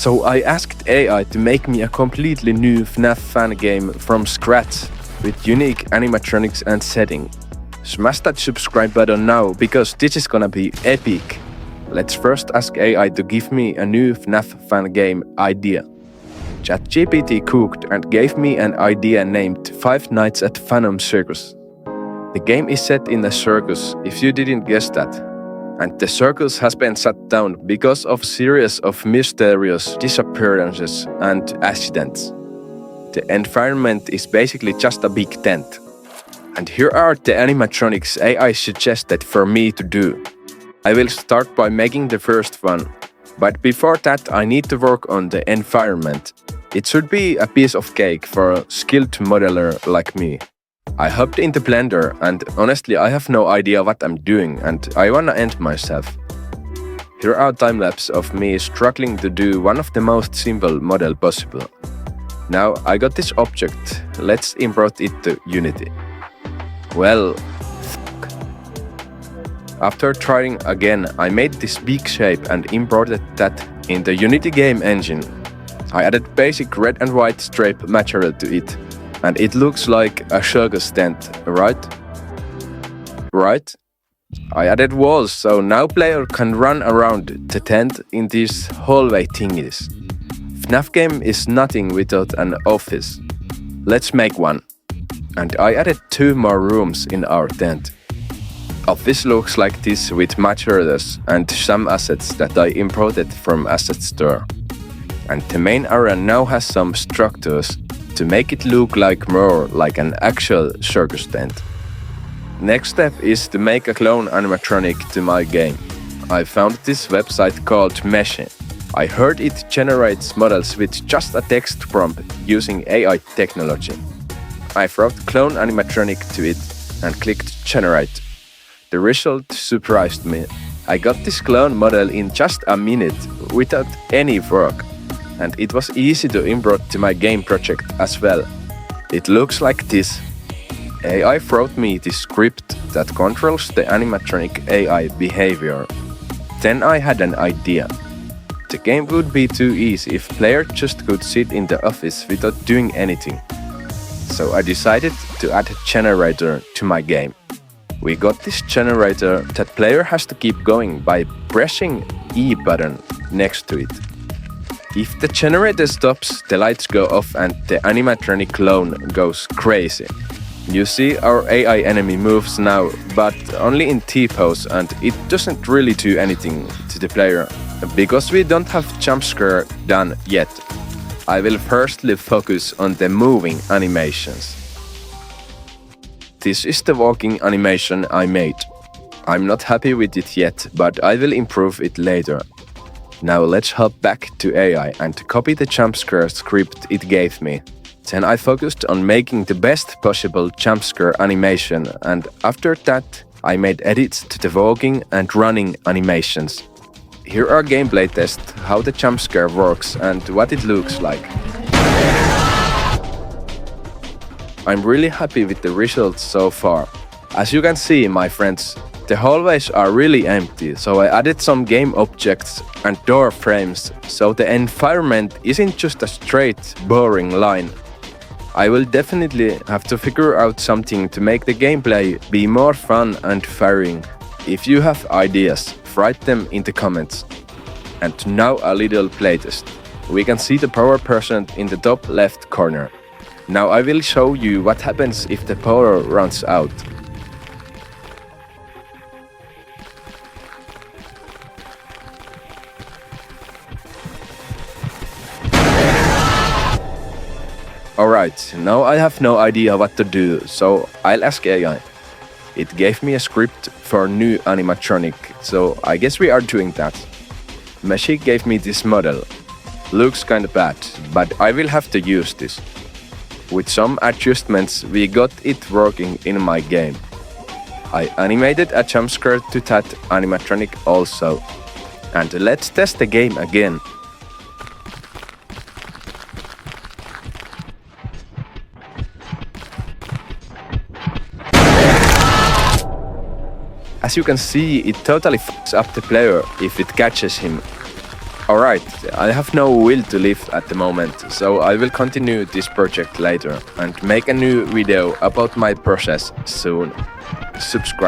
So I asked AI to make me a completely new Fnaf fan game from scratch with unique animatronics and setting. Smash that subscribe button now because this is gonna be epic. Let's first ask AI to give me a new Fnaf fan game idea. ChatGPT cooked and gave me an idea named Five Nights at Phantom Circus. The game is set in a circus, if you didn't guess that. And the circus has been shut down because of series of mysterious disappearances and accidents. The environment is basically just a big tent. And here are the animatronics AI suggested for me to do. I will start by making the first one, but before that I need to work on the environment. It should be a piece of cake for a skilled modeler like me. I hopped into Blender and honestly I have no idea what I'm doing and I wanna end myself. Here are time-lapse of me struggling to do one of the most simple model possible. Now I got this object, let's import it to Unity. Well, after trying again, I made this big shape and imported that in the Unity game engine. I added basic red and white stripe material to it. And it looks like a circus tent, right? Right? I added walls so now player can run around the tent in these hallway thingies. Fnaf game is nothing without an office. Let's make one. And I added 2 more rooms in our tent. Office looks like this with materials and some assets that I imported from asset store. And the main area now has some structures to make it look like more like an actual circus tent. Next step is to make a clone animatronic to my game. I found this website called Meshy. I heard it generates models with just a text prompt using AI technology. I wrote clone animatronic to it and clicked generate. The result surprised me. I got this clone model in just a minute without any work. And it was easy to import to my game project as well. It looks like this. AI wrote me the script that controls the animatronic AI behavior. Then I had an idea. The game would be too easy if player just could sit in the office without doing anything. So I decided to add a generator to my game. We got this generator that player has to keep going by pressing E button next to it. If the generator stops, the lights go off and the animatronic clone goes crazy. You see our AI enemy moves now, but only in T-pose and it doesn't really do anything to the player, because we don't have jump scare done yet. I will firstly focus on the moving animations. This is the walking animation I made. I'm not happy with it yet, but I will improve it later. Now let's hop back to AI and copy the jump scare script it gave me. Then I focused on making the best possible jump scare animation, and after that I made edits to the walking and running animations. Here are gameplay tests how the jump scare works and what it looks like. I'm really happy with the results so far. As you can see, my friends, the hallways are really empty, so I added some game objects and door frames, so the environment isn't just a straight, boring line. I will definitely have to figure out something to make the gameplay be more fun and firing. If you have ideas, write them in the comments. And now a little playtest. We can see the power percent in the top left corner. Now I will show you what happens if the power runs out. Alright, now I have no idea what to do, so I'll ask AI. It gave me a script for new animatronic, so I guess we are doing that. Meshy gave me this model. Looks kinda bad, but I will have to use this. With some adjustments, we got it working in my game. I animated a jump scare to that animatronic also. And let's test the game again. As you can see, it totally fucks up the player if it catches him. Alright, I have no will to live at the moment, so I will continue this project later and make a new video about my process soon. Subscribe.